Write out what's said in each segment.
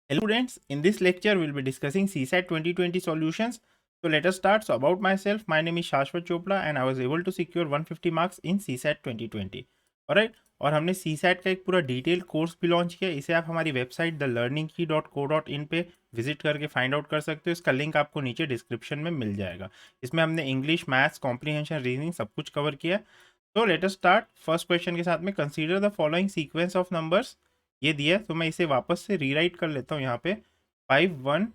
Hello students, in this lecture we'll be discussing CSAT 2020 solutions. So let us start. So about myself, my name is Shashwat Chopra and I was able to secure 150 marks in CSAT 2020. Alright, और हमने CSAT का एक पूरा detail course भी launch किया. इसे आप हमारी वेबसाइट thelearningkey.co.in पे विजिट करके फाइंड आउट कर सकते हो. इसका लिंक आपको नीचे डिस्क्रिप्शन में मिल जाएगा. इसमें हमने इंग्लिश, मैथ्स, कॉम्प्रीहेंशन, रीजनिंग सब कुछ कवर किया. तो let us start first question के साथ में. Consider the following sequence of numbers. ये दिया है तो मैं इसे वापस से रीराइट कर लेता हूँ यहाँ पे. 51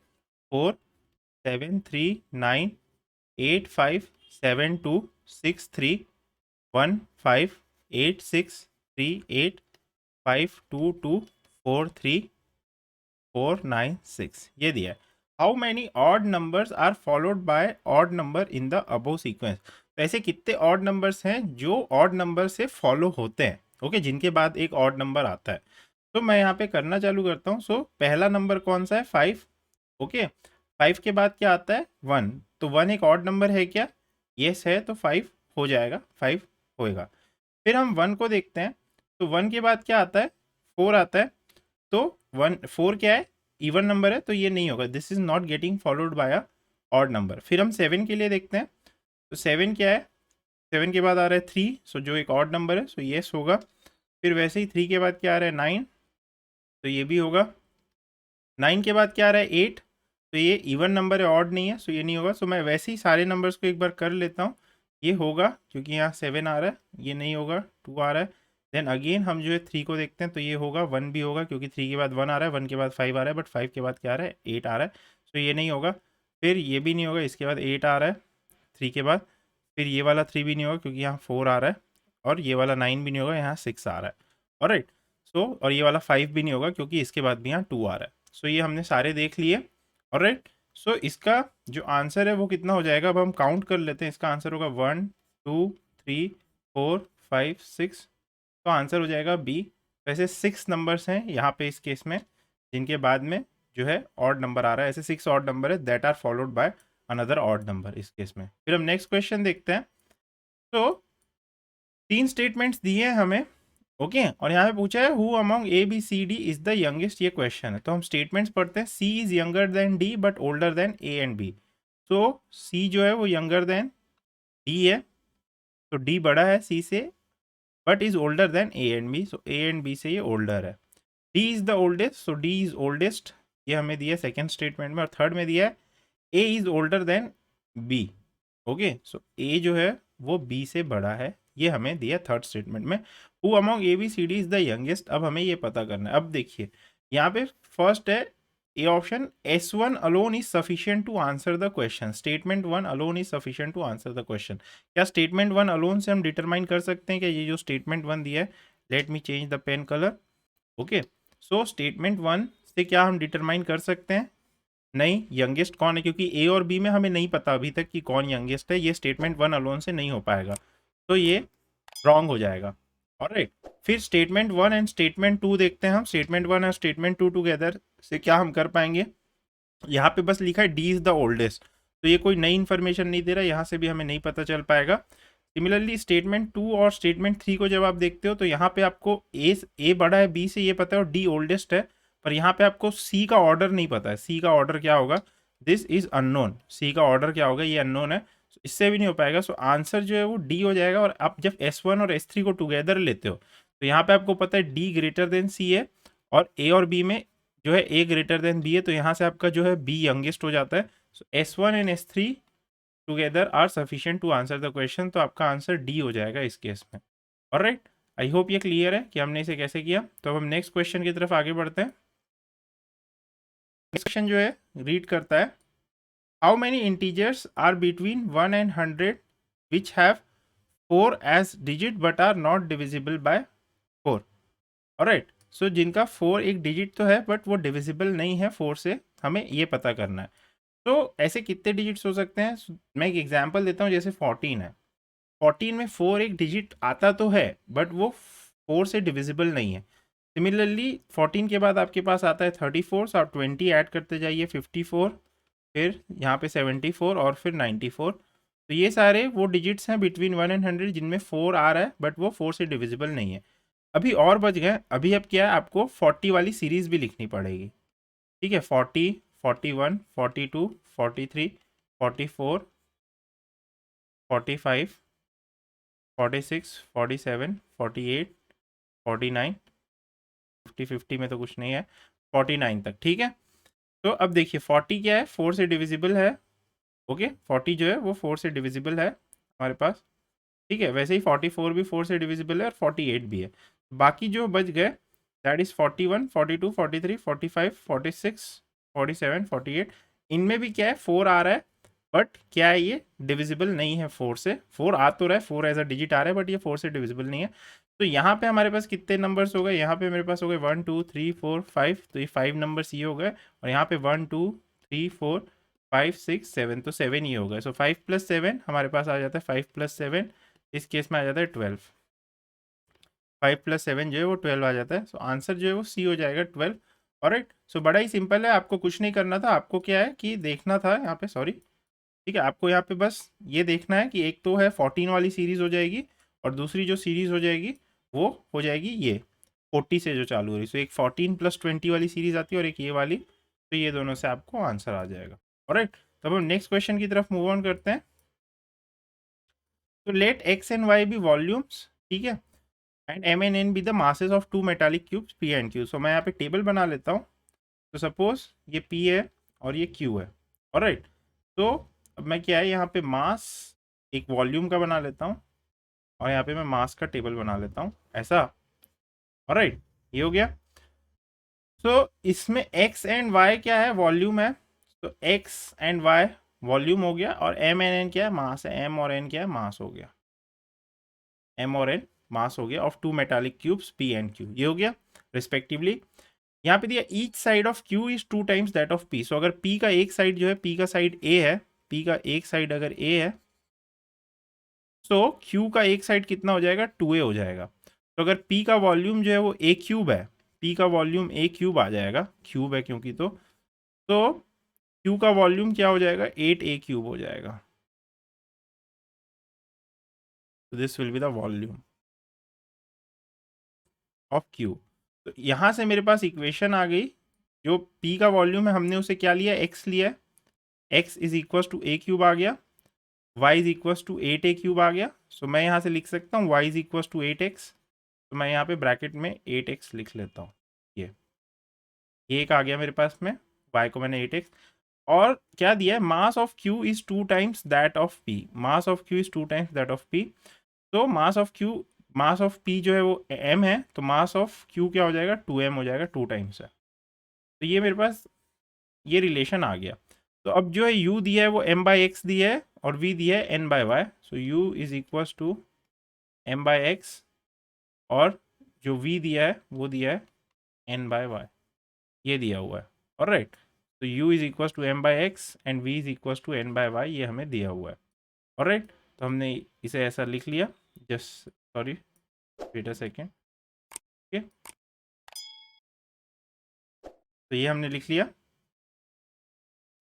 4 7 3 9 8 6 3 1 5 8 6 3 8 5 2 2 4 3 4 9 6 ये दिया है. How many odd numbers are followed by odd number in the above sequence. तो ऐसे कितने ऑड नंबर्स हैं जो ऑड नंबर से फॉलो होते हैं. ओके, जिनके बाद एक ऑड नंबर आता है. तो मैं यहाँ पे करना चालू करता हूँ. सो पहला नंबर कौन सा है? 5. ओके, 5 के बाद क्या आता है? 1. तो 1 एक ऑड नंबर है क्या? यस है, तो 5 हो जाएगा, 5 होएगा. फिर हम 1 को देखते हैं. तो 1 के बाद क्या आता है? 4 आता है. तो 4 क्या है? इवन नंबर है, तो ये नहीं होगा. This is not getting followed by a odd number. फिर हम 7 के लिए देखते हैं. तो 7 क्या है? 7 के बाद आ रहा है 3. सो जो एक ऑड नंबर है, सो येस होगा. फिर वैसे ही 3 के बाद क्या आ रहा है? 9. तो ये भी होगा. 9 के बाद क्या आ रहा है? 8. तो ये इवन नंबर है, ऑड नहीं है, सो ये नहीं होगा. सो मैं वैसे ही सारे नंबर्स को एक बार कर लेता हूँ. ये होगा क्योंकि यहाँ 7 आ रहा है, ये नहीं होगा, 2 आ रहा है. देन अगेन हम जो है 3 को देखते हैं. तो ये होगा, 1 भी होगा क्योंकि 3 के बाद 1 आ रहा है, 1 के बाद 5 आ रहा है, बट 5 के बाद क्या आ रहा है? 8 आ रहा है. सो ये नहीं होगा. फिर ये भी नहीं होगा, इसके बाद 8 आ रहा है 3 के बाद. फिर ये वाला 3 भी नहीं होगा क्योंकि यहाँ 4 आ रहा है. और ये वाला 9 भी नहीं होगा, यहाँ 6 आ रहा है. ऑलराइट. सो और ये वाला 5 भी नहीं होगा क्योंकि इसके बाद भी यहाँ 2 आ रहा है. सो ये हमने सारे देख लिए. ऑलराइट. सो इसका जो आंसर है वो कितना हो जाएगा? अब हम काउंट कर लेते हैं. इसका आंसर होगा 1 2 3 4 5 6. तो आंसर हो जाएगा बी. वैसे 6 नंबर्स हैं यहाँ पे इस केस में जिनके बाद में जो है ऑड नंबर आ रहा है. ऐसे 6 ऑड नंबर है that are followed by another odd number इस केस में. फिर हम नेक्स्ट क्वेश्चन देखते हैं. तो 3 स्टेटमेंट्स दिए हैं हमें. ओके, और यहाँ पे पूछा है who among A B C D is the youngest. ये क्वेश्चन है. तो हम स्टेटमेंट्स पढ़ते हैं. C is younger than D but older than A and B. तो सी जो है वो यंगर देन डी है, तो डी बड़ा है सी से, but is older than A and B. So A and B से ये ओल्डर है. D is the oldest, so D is oldest. ये हमें दिया सेकेंड स्टेटमेंट में. और थर्ड में दिया है A is older than B. Okay, so A जो है वो बी से बड़ा है, ये हमें दिया थर्ड स्टेटमेंट में. Who among A B C D is the youngest. अब हमें ये पता करना है. अब देखिए यहाँ पे फर्स्ट है A option. S1 alone is sufficient to answer the question. Statement 1 alone is sufficient to answer the question. क्या स्टेटमेंट 1 अलोन से हम डिटरमाइन कर सकते हैं कि ये जो स्टेटमेंट 1 दिया है? Let me change the pen colour. Okay, so statement 1 से क्या हम डिटरमाइन कर सकते हैं? नहीं. यंगेस्ट कौन है? क्योंकि ए और बी में हमें नहीं पता अभी तक कि कौन यंगेस्ट है. ये स्टेटमेंट 1 अलोन से नहीं हो पाएगा, तो ये रॉन्ग हो जाएगा. ऑलराइट. फिर स्टेटमेंट 1 एंड स्टेटमेंट 2 देखते हैं हम. स्टेटमेंट 1 और स्टेटमेंट 2 टुगेदर से क्या हम कर पाएंगे? यहाँ पे बस लिखा है डी इज द ओल्डेस्ट, तो ये कोई नई इन्फॉर्मेशन नहीं दे रहा. यहाँ से भी हमें नहीं पता चल पाएगा. सिमिलरली स्टेटमेंट 2 और स्टेटमेंट 3 को जब आप देखते हो तो यहाँ पे आपको ए बड़ा है बी से, ये पता है, और डी ओल्डेस्ट है. पर यहाँ पे आपको सी का ऑर्डर नहीं पता है. सी का ऑर्डर क्या होगा? This is unknown. सी का ऑर्डर क्या होगा? ये अननोन है. इससे भी नहीं हो पाएगा. सो आंसर जो है वो डी हो जाएगा. और आप जब S1 और S3 को टुगेदर लेते हो तो यहाँ पे आपको पता है डी ग्रेटर देन सी है, और ए और बी में जो है ए ग्रेटर देन बी है, तो यहाँ से आपका जो है बी यंगेस्ट हो जाता है. So S1 and S3 together are sufficient to answer the question. तो आपका आंसर डी हो जाएगा इस केस में. ऑलराइट, आई होप ये क्लियर है कि हमने इसे कैसे किया. तो अब हम नेक्स्ट क्वेश्चन की तरफ आगे बढ़ते हैं. नेक्स्ट क्वेश्चन जो है रीड करता है how many integers are between 1 and 100 which have 4 as digit but are not divisible by 4. All right. So जिनका 4 एक डिजिट तो है बट वो डिविजिबल नहीं है 4 से, हमें ये पता करना है. तो ऐसे कितने डिजिट्स हो सकते हैं? मैं एक एग्जांपल देता हूँ. जैसे 14 है. 14 में 4 एक डिजिट आता तो है बट वो 4 से डिविजिबल नहीं है. सिमिलरली 14 के बाद आपके पास आता है 34. सो आप 20 ऐड करते जाइए, 54, फिर यहाँ पे 74 और फिर 94. तो ये सारे वो डिजिट्स हैं बिटवीन 1 एंड 100 जिनमें 4 आ रहा है बट वो 4 से डिविजिबल नहीं है. अभी और बच गए. अभी अब क्या है, आपको 40 वाली सीरीज़ भी लिखनी पड़ेगी. ठीक है, 40, 41, 42, 43, 44, 45, 46, 47, 48, 49, 50, 50 में तो कुछ नहीं है, 49 तक। ठीक है, तो अब देखिए 40 क्या है, 4 से डिविजिबल है। ओके, 40 जो है वो 4 से डिविजिबल है हमारे पास। ठीक है, वैसे ही 44 भी 4 से डिविजिबल है और 48 भी है। बाकी जो बच गए दैट इज 41, 42, 43, 45, 46, 47, 48, इनमें भी क्या है 4 आ रहा है, बट क्या है ये डिविजिबल नहीं है 4 से। 4 आ तो रहा है, 4 एज अ डिजिट आ रहा है, बट ये 4 से डिविजिबल नहीं है। तो यहाँ पे हमारे पास कितने नंबर्स हो गए, यहाँ पे मेरे पास हो गए 1 2 3 4 5, तो ये 5 नंबर्स ये हो गए, और यहाँ पे 1 2 3 4 5 6 7, तो 7 ये हो गए। सो 5 + 7 हमारे पास आ जाता है, 5 + 7 इस केस में आ जाता है 12। 5 + 7 जो है वो 12 आ जाता है। सो आंसर जो है वो सी हो जाएगा 12। ऑलराइट, सो बड़ा ही सिंपल है, आपको कुछ नहीं करना था, आपको क्या है कि देखना था यहाँ पे, सॉरी, ठीक है, आपको यहाँ पे बस ये देखना है कि एक तो है 14 वाली सीरीज हो जाएगी, और दूसरी जो सीरीज हो जाएगी वो हो जाएगी ये 40 से जो चालू हो रही। सो एक 14 + 20 वाली सीरीज आती है और एक ये वाली, तो ये दोनों से आपको आंसर आ जाएगा। ऑलराइट, तो अब हम नेक्स्ट क्वेश्चन की तरफ मूव ऑन करते हैं। तो let X and Y be volumes, ठीक है, and M and N be the masses of two metallic cubes P and Q. So मैं यहाँ पे टेबल बना लेता हूँ। तो सपोज ये पी है और ये क्यू है। ऑलराइट, तो अब मैं क्या है यहाँ पे मास एक वॉल्यूम का बना लेता हूँ, और यहाँ पे मैं मास का टेबल बना लेता हूँ ऐसा। ऑलराइट, ये हो गया। सो इसमें एक्स एंड वाई क्या है, वॉल्यूम है। तो एक्स एंड वाई वॉल्यूम हो गया, और एम एंड एन क्या है, मास है। एम और एन क्या है, मास हो गया। एम और एन मास हो गया of two metallic cubes P and Q, ये हो गया रिस्पेक्टिवली। यहाँ पे दिया each side of Q is 2 times that of P. So अगर पी का एक साइड जो है, पी का साइड ए है, पी का एक साइड अगर ए है, तो क्यू का एक साइड कितना हो जाएगा, 2a हो जाएगा। तो अगर पी का वॉल्यूम जो है वो ए क्यूब है, पी का वॉल्यूम ए क्यूब आ जाएगा, क्यूब है क्योंकि, तो क्यू का वॉल्यूम क्या हो जाएगा, 8a क्यूब हो जाएगा। तो this will be the volume of Q. तो यहाँ से मेरे पास इक्वेशन आ गई। जो पी का वॉल्यूम है हमने उसे क्या लिया, एक्स लिया है, X is equal to A cube आ गया, y is equal to 8a cube आ गया। सो मैं यहाँ से लिख सकता हूँ y is equal to 8x। तो मैं यहाँ पे ब्रैकेट में 8x लिख लेता हूँ। ये एक आ गया मेरे पास में, y को मैंने 8x, और क्या दिया है, mass of q is 2 times that of p। Mass of q is 2 times that of p। तो मास ऑफ p जो है वो m है, तो मास ऑफ q क्या हो जाएगा, 2m हो जाएगा, 2 टाइम्स है। तो ये मेरे पास ये रिलेशन आ गया। तो अब जो है u दिया है वो m/x दिया है, और v दिया है n/y। So u is equal to m/x, और जो v दिया है वो दिया है n/y, ये दिया हुआ है। ऑलराइट, तो u is equal to m/x and v is equal to n/y, ये हमें दिया हुआ है। ऑलराइट, तो हमने इसे ऐसा लिख लिया। Just sorry, wait a second. Okay, तो ये हमने लिख लिया।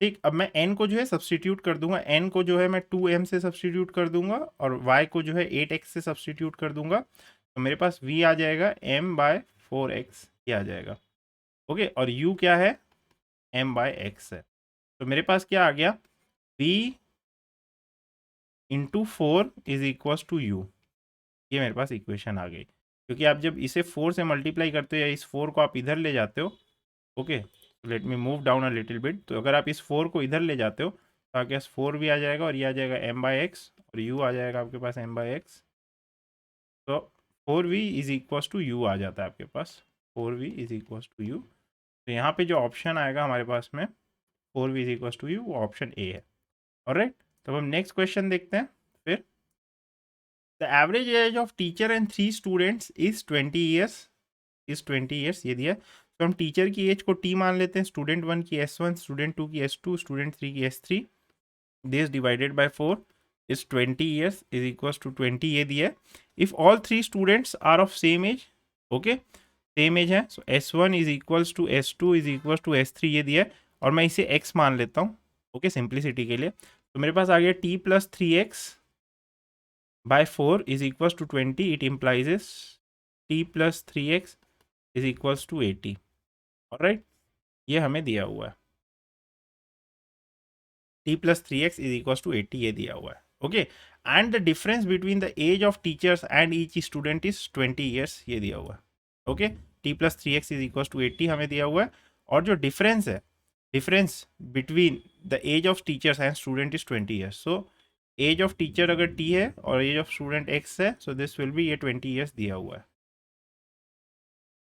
ठीक, अब मैं n को जो है सब्सटीट्यूट कर दूंगा। n को जो है मैं 2m से सब्सटीट्यूट कर दूंगा, और y को जो है 8x से सब्सटीट्यूट कर दूंगा। तो मेरे पास v आ जाएगा m/4x, ये आ जाएगा। ओके, और u क्या है, m/x है। तो मेरे पास क्या आ गया, v into 4 is equal to u। ये मेरे पास इक्वेशन आ गई, क्योंकि आप जब इसे 4 से मल्टीप्लाई करते हो, या इस 4 को आप इधर ले जाते हो, okay, let me move down a little bit. तो अगर आप इस 4 को इधर ले जाते हो, तो आपके पास 4 भी आ जाएगा, और ये आ जाएगा m/x, और u आ जाएगा आपके पास m/x। तो 4v is equal to u आ जाता है आपके पास, 4v is equal to u। तो यहाँ पे जो ऑप्शन आएगा हमारे पास में 4v is equal to u, वो ऑप्शन ए है। ऑलराइट, तो हम नेक्स्ट क्वेश्चन देखते हैं फिर। The average age of teacher and 3 students is 20 years, ये दिया है। तो हम टीचर की एज को t मान लेते हैं, स्टूडेंट 1 की s1, स्टूडेंट 2 की s2, स्टूडेंट 3 की s3। This divided by 4 is 20 years is equal to 20, ये दिया है। If all 3 students are of same age, okay, same age है, so s1 is equals to s2 is equals to s3, ये दिया है, और मैं इसे x मान लेता हूँ, ओके, सिंप्लिसिटी के लिए। तो मेरे पास आ गया t + 3x by 4 is equals to 20. It implies t + 3x is equals to 80. Alright, ये हमें दिया हुआ है, t plus 3x is equal to 80 ये दिया हुआ है। Okay, and the difference between the age of teachers and each student is 20 years ये दिया हुआ है। Okay, t plus 3x is equal to 80 हमें दिया हुआ है, और जो डिफरेंस है, difference between the age of teachers and student is 20 years. So age of teacher अगर t है और एज ऑफ स्टूडेंट x है, सो दिस विल बी ये 20 ईयर्स दिया हुआ है।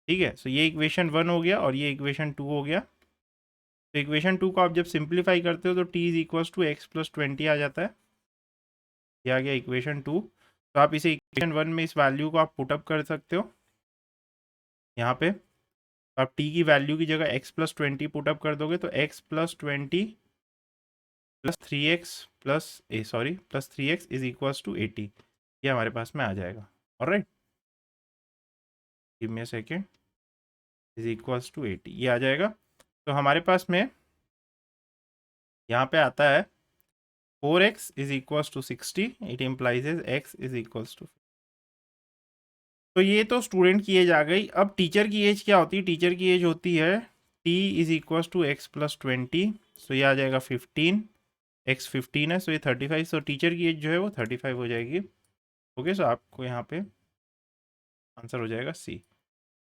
ठीक है, सो ये इक्वेशन 1 हो गया और ये इक्वेशन 2 हो गया। तो इक्वेशन 2 को आप जब सिंप्लीफाई करते हो तो t is equal to x plus 20 आ जाता है। ये आ गया इक्वेशन 2। तो आप इसे इक्वेशन 1 में इस वैल्यू को आप पुटअप कर सकते हो यहाँ पे। तो आप t की वैल्यू की जगह x प्लस 20 पुटअप कर दोगे तो x plus 20 plus 3x plus 3x is equal to 80 ये हमारे पास में आ जाएगा। Alright, give me a second, is equals to 80 ये आ जाएगा। तो हमारे पास में यहाँ पे आता है 4x is equals to 60, it implies x is equals to. तो ये तो स्टूडेंट की एज आ गई। अब टीचर की एज क्या होती है? टीचर की एज होती है t is equals to x plus 20, so ये आ जाएगा 15, x 15 है, सो ये 35, सो टीचर की एज जो है वो 35 हो जाएगी। ओके, सो आपको यहाँ पे आंसर हो जाएगा सी,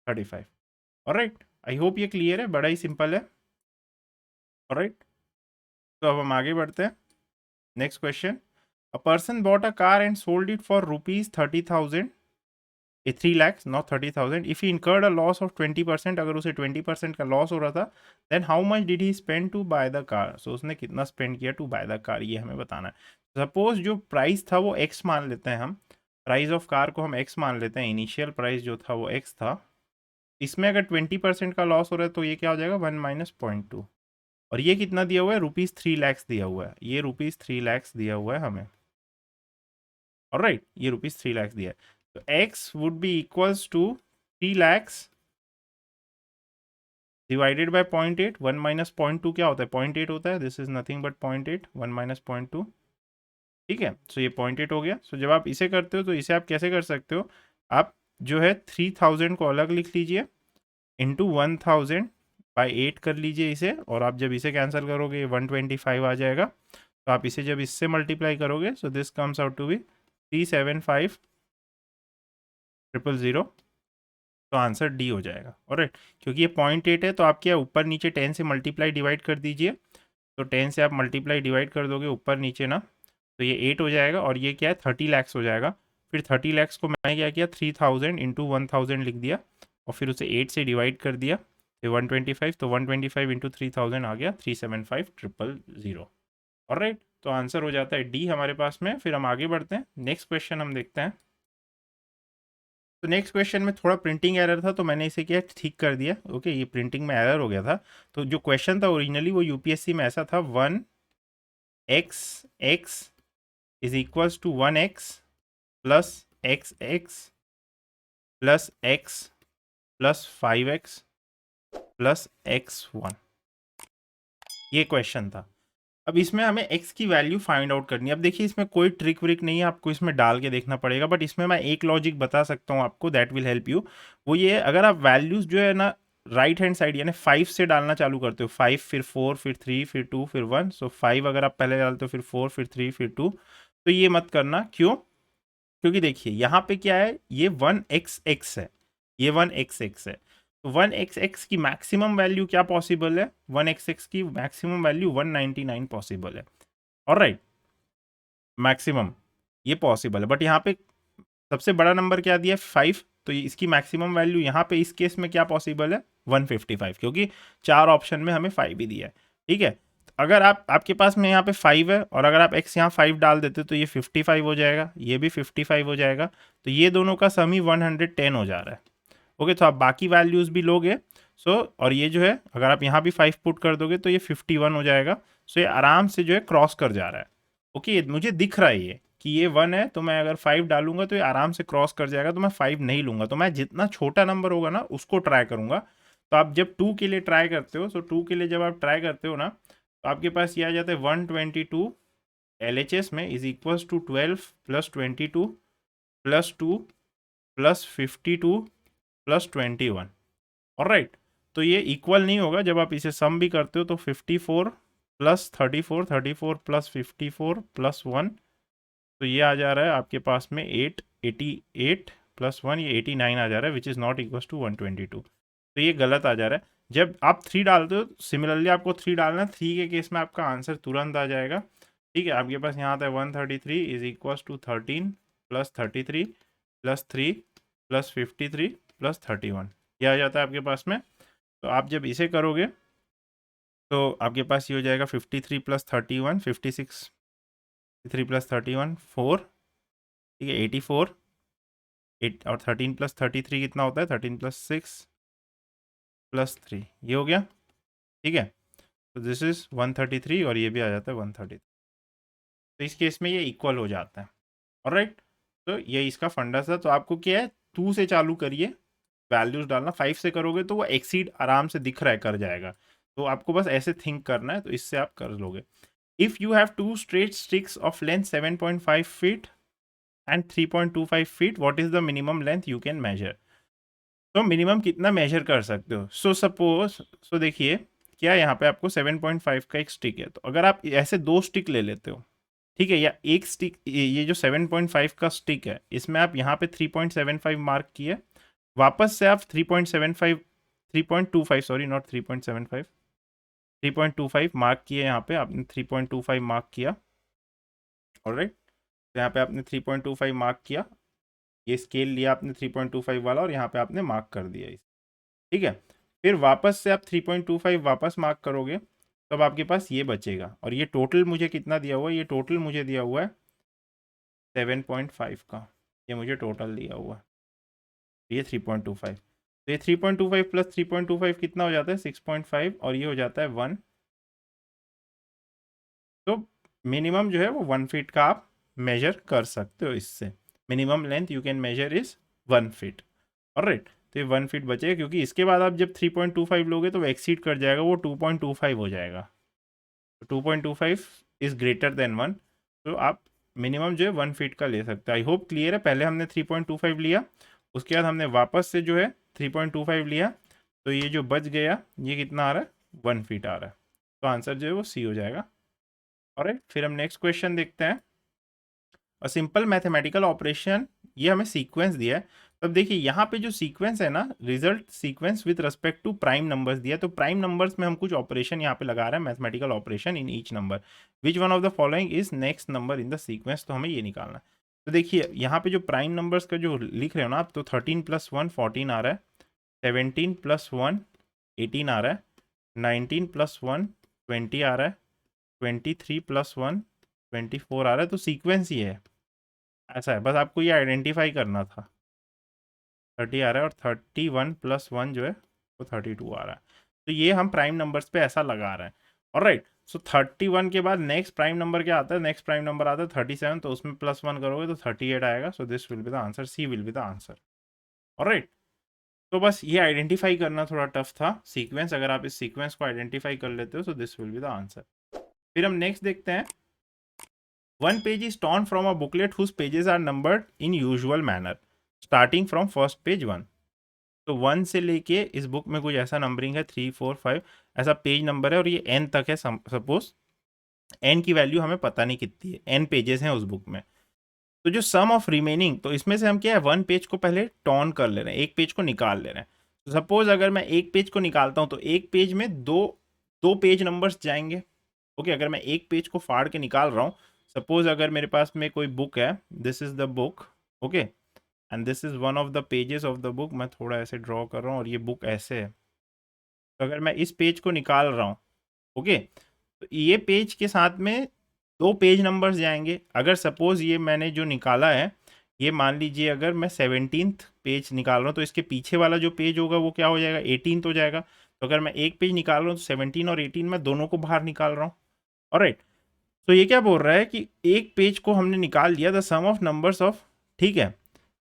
35। ऑलराइट, आई होप ये क्लियर है, बड़ा ही सिंपल है। ऑलराइट, तो अब हम आगे बढ़ते हैं। Next question, a person bought a car and sold it for rupees 30,000, 3 lakhs not 30,000, if he incurred a loss of 20%, अगर उसे 20% का लॉस हो रहा था, then how much did he spend to buy the car. So उसने कितना spend किया to buy the car, ये हमें बताना है। सपोज जो प्राइस था वो x मान लेते हैं हम, प्राइस ऑफ कार को हम x मान लेते हैं, इनिशियल प्राइस जो था वो x था। इसमें अगर 20% का लॉस हो रहा है तो ये क्या हो जाएगा 1 माइनस 0.2, और ये कितना दिया हुआ है रुपीज़ 3 लैक्स दिया हुआ है, ये रुपीज़ 3 लैक्स दिया हुआ है हमें। ऑलराइट, ये रुपीज़ 3 लैक्स दिया है, तो x would be equals to 3 lakhs divided by 0.8, 1 minus 0.2 क्या होता है 0.8 होता है, this is nothing but 0.8, 1 minus 0.2। ठीक है, सो ये 0.8 हो गया। सो जब आप इसे करते हो तो इसे आप कैसे कर सकते हो, आप जो है 3000 को अलग लिख लीजिए, इंटू 1000 बाई 8 कर लीजिए इसे, और आप जब इसे कैंसिल करोगे ये 125 आ जाएगा। तो आप इसे जब इससे मल्टीप्लाई करोगे, so this comes out to be 375,000, तो आंसर डी हो जाएगा। ऑलराइट, क्योंकि ये 0.8 है तो आप क्या ऊपर नीचे 10 से मल्टीप्लाई डिवाइड कर दीजिए, तो 10 से आप मल्टीप्लाई डिवाइड कर दोगे ऊपर नीचे ना, तो ये 8 हो जाएगा, और ये क्या है 30 लैक्स हो जाएगा। फिर 30 लैक्स को मैंने क्या किया 3000 इंटू 1000 लिख दिया, और फिर उसे 8 से डिवाइड कर दिया, फिर 125, तो 125 इंटू 3000 आ गया 375,000। ऑलराइट, तो आंसर हो जाता है डी हमारे पास में। फिर हम आगे बढ़ते हैं, नेक्स्ट क्वेश्चन हम देखते हैं। तो नेक्स्ट क्वेश्चन में थोड़ा प्रिंटिंग एरर था, तो मैंने इसे क्या ठीक कर दिया। ओके, ये प्रिंटिंग में एरर हो गया था। तो जो क्वेश्चन था ओरिजिनली वो यूपीएससी में ऐसा था, 1x is equals to 1x plus x plus x plus 5x plus x1, ये क्वेश्चन था। अब इसमें हमें x की वैल्यू फाइंड आउट करनी है। अब देखिए इसमें कोई ट्रिक व्रिक नहीं है, आपको इसमें डाल के देखना पड़ेगा, बट इसमें मैं एक लॉजिक बता सकता हूँ आपको, दैट विल हेल्प यू। वो ये, अगर आप वैल्यूज जो है ना राइट हैंड साइड यानी 5 से डालना चालू करते हो, 5 फिर 4 फिर 3 फिर 2 फिर 1, सो 5 अगर आप पहले डालते हो फिर 4 फिर 3 फिर 2, तो ये मत करना। क्यों? क्योंकि देखिए यहाँ पे क्या है, ये 1xx है, ये 1xx है, तो 1xx की मैक्सिमम वैल्यू क्या पॉसिबल है, 1xx की मैक्सिमम वैल्यू 199 पॉसिबल है। ऑलराइट, मैक्सिमम ये पॉसिबल है, बट यहाँ पे सबसे बड़ा नंबर क्या दिया है 5, तो इसकी मैक्सिमम वैल्यू यहाँ पे इस केस में क्या पॉसिबल है 155, क्योंकि 4 ऑप्शन में हमें 5 ही दिया है। ठीक है, अगर आपके पास में यहाँ पे 5 है और अगर आप x यहाँ 5 डाल देते तो ये 55 हो जाएगा, ये भी 55 हो जाएगा, तो ये दोनों का सम ही 110 हो जा रहा है। ओके, तो आप बाकी वैल्यूज़ भी लोगे, सो और ये जो है अगर आप यहाँ भी 5 पुट कर दोगे तो ये 51 हो जाएगा। सो ये आराम से जो है क्रॉस कर जा रहा है। ओके, मुझे दिख रहा है ये कि ये 1 है, तो मैं अगर 5 डालूंगा तो ये आराम से क्रॉस कर जाएगा, तो मैं 5 नहीं लूंगा, तो मैं जितना छोटा नंबर होगा ना उसको ट्राई करूंगा। तो आप जब 2 के लिए ट्राई करते हो, सो 2 के लिए जब आप ट्राई करते हो ना, तो आपके पास ये आ जाता है 122 LHS में is equals to 12 plus 22 plus 2 plus 52 plus 21। Alright, तो ये इक्वल नहीं होगा। जब आप इसे सम भी करते हो तो 54 प्लस 34, 34 प्लस 54 प्लस 1, तो ये आ जा रहा है आपके पास में 88 प्लस 1, ये 89 आ जा रहा है, which is not equal to 122। तो ये गलत आ जा रहा है। जब आप 3 डालते हो, सिमिलरली आपको 3 डालना है, 3 के केस में आपका आंसर तुरंत आ जाएगा। ठीक है, आपके पास यहाँ आता है 133 is equal to 13 plus 33 plus 3 plus 53 plus 31, ये आ जाता है आपके पास में। तो आप जब इसे करोगे तो आपके पास ये हो जाएगा 53 प्लस 31, 56, 3 प्लस 31 4, ठीक है 84, 8 और 13 प्लस 33 कितना होता है, 13 प्लस 6 प्लस 3, ये हो गया। ठीक है, तो दिस इज 133 और ये भी आ जाता है 130। तो इस केस में ये इक्वल हो जाता है। ऑलराइट, तो ये इसका फंडा था। तो आपको क्या है, 2 से चालू करिए वैल्यूज डालना, 5 से करोगे तो वो एक्सीड आराम से दिख रहा है, कर जाएगा। तो आपको बस ऐसे थिंक करना है, तो इससे आप कर लोगे। If you have 2 straight sticks of length 7.5 feet and 3.25 feet, what is the minimum length you can measure. तो मिनिमम कितना मेजर कर सकते हो। सो देखिए क्या, यहाँ पे आपको 7.5 का एक स्टिक है, तो अगर आप ऐसे 2 स्टिक ले लेते हो, ठीक है, या एक स्टिक, ये जो 7.5 का स्टिक है, इसमें आप यहाँ पे 3.75 मार्क किए, वापस से आप 3.75 3.25 सॉरी नॉट 3.75 3.25 मार्क किए, यहाँ पे आपने 3.25 मार्क किया। ऑलराइट, तो यहाँ पे आपने 3.25 मार्क किया, ये स्केल लिया आपने 3.25 वाला और यहाँ पे आपने मार्क कर दिया इस, ठीक है। फिर वापस से आप 3.25 वापस मार्क करोगे, तब आपके पास ये बचेगा। और ये टोटल मुझे कितना दिया हुआ है, ये टोटल मुझे दिया हुआ है 7.5 का, ये मुझे टोटल दिया हुआ है, ये 3.25। तो ये 3.25 प्लस 3.25 कितना हो जाता है, 6.5, और ये हो जाता है 1। तो मिनिमम जो है वो 1 फीट का आप मेजर कर सकते हो इससे। Minimum length you can measure is 1 feet. Alright, तो ये 1 फीट बचेगा, क्योंकि इसके बाद आप जब 3.25 लोगे तो वो एक्सीड कर जाएगा, वो 2.25 हो जाएगा। 2.25 इज ग्रेटर देन 1, तो आप मिनिमम जो है 1 फीट का ले सकते हैं। आई होप क्लियर है। पहले हमने 3.25 लिया, उसके बाद हमने वापस से जो है 3.25 लिया, तो ये जो बच गया ये कितना आ रहा है, 1 फीट आ रहा है। तो आंसर जो है वो सी हो जाएगा। ऑलराइट, फिर हम नेक्स्ट क्वेश्चन देखते हैं। अ सिंपल मैथमेटिकल ऑपरेशन, ये हमें सीक्वेंस दिया है। तब देखिए यहाँ पे जो सीक्वेंस है ना, result sequence with respect to prime numbers दिया है। तो प्राइम नंबर्स में हम कुछ ऑपरेशन यहाँ पे लगा रहे हैं, mathematical operation in each number. Which one of the following is next number in the sequence, तो हमें ये निकालना है। तो देखिए यहाँ पे जो प्राइम नंबर्स का जो लिख रहे हो ना आप, तो 13 प्लस 1 14 आ रहा है, 17 प्लस 1 18 आ रहा है, 19 प्लस 1 20 आ रहा है, 23 प्लस 1 24 आ रहा है। तो सीक्वेंस ये है, ऐसा है, बस आपको ये आइडेंटिफाई करना था। 30 आ रहा है और 31 प्लस 1 जो है वो 32 आ रहा है। तो ये हम प्राइम नंबर्स पे ऐसा लगा रहे हैं। ऑलराइट, सो 31 के बाद नेक्स्ट प्राइम नंबर क्या आता है, नेक्स्ट प्राइम नंबर आता है 37, तो उसमें प्लस 1 करोगे तो 38 आएगा। So this will be the answer, C will be the answer. Alright, तो बस ये आइडेंटिफाई करना थोड़ा टफ था सीक्वेंस। अगर आप इस सीक्वेंस को आइडेंटिफाई कर लेते हो तो this will be the answer. फिर हम नेक्स्ट देखते हैं। One page is torn from a booklet whose pages are numbered in usual manner, starting from first page 1. तो 1 से लेके इस बुक में कुछ ऐसा नंबरिंग है, 3 4 5 ऐसा पेज नंबर है, और ये n तक है। सपोज n की वैल्यू हमें पता नहीं कितनी है, n पेजेस हैं उस बुक में। तो जो सम ऑफ रिमेनिंग, तो इसमें से हम क्या है, 1 पेज को पहले टॉर्न कर ले रहे हैं, एक पेज को निकाल ले रहे हैं। तो सपोज अगर मैं एक पेज को निकालता हूँ तो एक पेज में दो पेज नंबर्स जाएंगे। ओके, अगर मैं एक पेज को फाड़ के निकाल रहा हूँ, सपोज अगर मेरे पास में कोई बुक है, this is the book, okay, and this is one of the pages of the book. मैं थोड़ा ऐसे ड्रॉ कर रहा हूँ और ये बुक ऐसे है। तो अगर मैं इस पेज को निकाल रहा हूँ, ओके, तो ये पेज के साथ में 2 पेज नंबर्स जाएंगे। अगर सपोज ये मैंने जो निकाला है, ये मान लीजिए अगर मैं 17th पेज निकाल रहा हूँ, तो इसके पीछे वाला जो पेज होगा वो क्या हो जाएगा, 18th हो जाएगा। तो अगर मैं एक पेज निकाल रहा हूँ तो 17 और 18 मैं दोनों को बाहर निकाल रहा हूँ। ऑलराइट, तो ये क्या बोल रहा है कि एक पेज को हमने निकाल लिया, the sum of numbers of, ठीक है,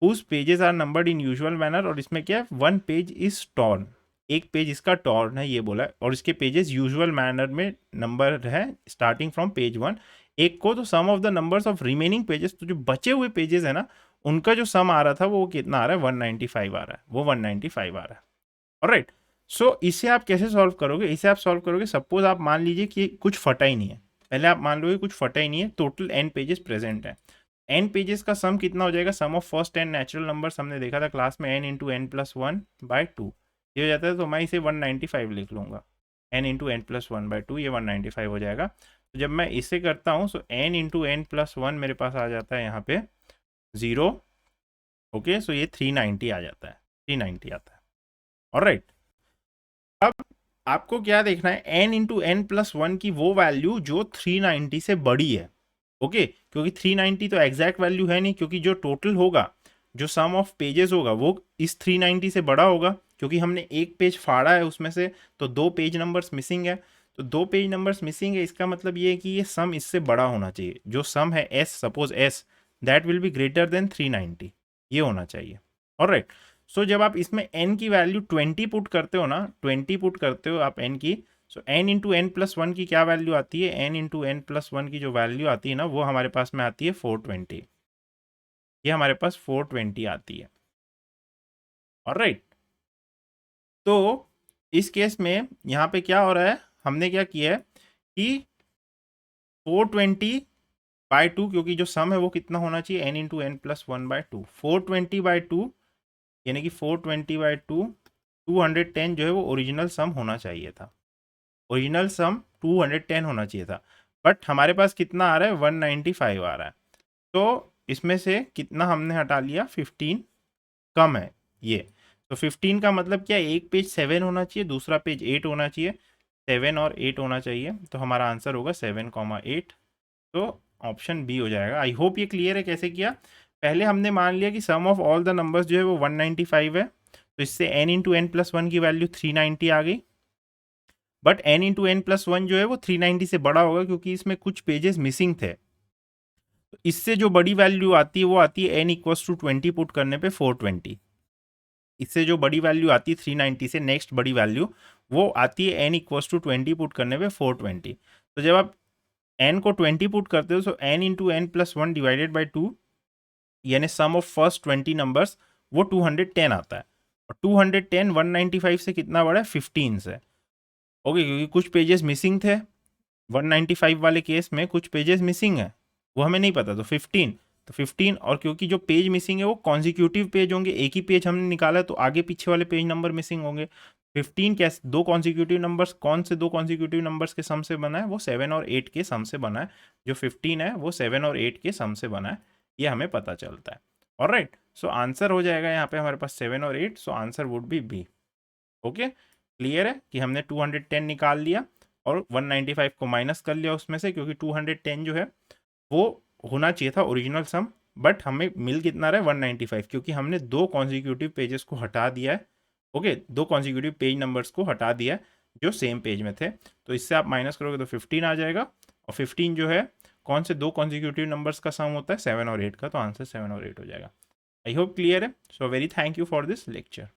whose pages are numbered in usual manner, और इसमें क्या है, 1 पेज इज टॉर्न, एक पेज इसका टॉर्न है, ये बोला है, और इसके पेजेस यूजुअल मैनर में नंबर है स्टार्टिंग फ्रॉम पेज 1 एक को। तो sum of the numbers of remaining pages, तो जो बचे हुए पेजेस है ना, उनका जो सम आ रहा था वो कितना आ रहा है, 195 आ रहा है, वो 195 आ रहा है। ऑलराइट, सो इसे आप कैसे सॉल्व करोगे? इसे आप सॉल्व करोगे, सपोज आप मान लीजिए कि कुछ फटा ही नहीं है, पहले आप मान लो कि कुछ फटा ही नहीं है, टोटल n पेजेस प्रेजेंट है। n पेजेस का सम कितना हो जाएगा? Sum of first n natural numbers हमने देखा था क्लास में, n into N plus one by two, ये हो जाता है। तो मैं इसे 195 लिख लूँगा, n into N plus one by two, ये 195 हो जाएगा। तो जब मैं इसे करता हूँ so n into N plus one मेरे पास आ जाता है यहाँ पे 0। ओके, सो ये 390 आ जाता है, 390 आता है। ऑलराइट, अब आपको क्या देखना है? n into N plus one की वो वैल्यू जो 390 से बड़ी है। ओके, क्योंकि 390 तो एग्जैक्ट वैल्यू है नहीं, क्योंकि जो टोटल होगा, जो सम ऑफ पेजेस होगा वो इस 390 से बड़ा होगा, क्योंकि हमने एक पेज फाड़ा है उसमें से, तो दो पेज नंबर्स मिसिंग है। तो दो पेज नंबर्स मिसिंग है, इसका मतलब ये है कि ये सम इससे बड़ा होना चाहिए। जो सम है s, suppose s, that will be greater than 390, ये होना चाहिए। ऑलराइट, सो जब आप इसमें n की वैल्यू 20 पुट करते हो ना, 20 पुट करते हो आप n की, so n into N plus one की क्या वैल्यू आती है? n into N plus one की जो वैल्यू आती है ना, वो हमारे पास में आती है 420, ये हमारे पास 420 आती है। ऑलराइट, तो इस केस में यहाँ पे क्या हो रहा है, हमने क्या किया है कि 420 बाई टू, क्योंकि जो सम है वो कितना होना चाहिए? n into N plus one by two, 420 by two, यानी कि 420 बाई टू, 210 जो है वो ओरिजिनल सम होना चाहिए था। ओरिजिनल सम 210 होना चाहिए था, बट हमारे पास कितना आ रहा है? 195 आ रहा है। तो इसमें से कितना हमने हटा लिया? 15 कम है ये। तो 15 का मतलब क्या? एक पेज 7 होना चाहिए, दूसरा पेज 8 होना चाहिए, 7 और 8 होना चाहिए। तो हमारा आंसर होगा 7,8। तो ऑप्शन बी हो जाएगा। आई होप ये क्लियर है कैसे किया। पहले हमने मान लिया कि sum of all the numbers जो है वो 195 है, तो इससे n into N plus one की वैल्यू 390 आ गई। But n into N plus one जो है वो 390 से बड़ा होगा, क्योंकि इसमें कुछ पेजेस मिसिंग थे। तो इससे जो बड़ी वैल्यू आती है वो आती है n इक्वल्स टू 20 पुट करने पे 420। इससे जो बड़ी वैल्यू आती है 390 से नेक्स्ट बड़ी वैल्यू, वो आती है n इक्वल्स टू 20 पुट करने पे 420। तो जब आप n को 20 पुट करते हो, so n into N plus one divided by two, यानी सम ऑफ फर्स्ट 20 नंबर्स, वो 210 आता है। और 210 195 से कितना बड़ा है? 15 से। ओके, क्योंकि कुछ पेजेस मिसिंग थे 195 वाले केस में, कुछ पेजेस मिसिंग है, वो हमें नहीं पता। तो 15, तो 15, और क्योंकि जो पेज मिसिंग है वो कॉन्जिक्यूटिव पेज होंगे, एक ही पेज हमने निकाला है, तो आगे पीछे वाले पेज नंबर मिसिंग होंगे। 15 कैसे? दो कॉन्जिक्यूटिव नंबर्स, कौन से दो कॉन्जिक्यूटिव नंबर्स के सम से बना है? वो 7 और 8 के सम से बना है। जो 15 है वो 7 और 8 के सम से बना है, ये हमें पता चलता है। ऑलराइट, सो आंसर हो जाएगा यहाँ पे हमारे पास 7 और 8, so answer would be B. Okay, clear है कि हमने 210 निकाल लिया और 195 को माइनस कर लिया उसमें से, क्योंकि 210 जो है वो होना चाहिए था ओरिजिनल सम, बट हमें मिल कितना रहा है? 195, क्योंकि हमने दो कॉन्जिक्यूटिव पेजेस को हटा दिया है। ओके, दो कॉन्जिक्यूटिव पेज नंबर्स को हटा दिया है जो सेम पेज में थे। तो इससे आप माइनस करोगे तो 15 आ जाएगा, और 15 जो है कौन से दो कॉन्जिक्यूटिव नंबर्स का सम होता है? 7 और 8 का, तो आंसर 7 और 8 हो जाएगा। आई होप क्लियर है। So very thank you for this lecture.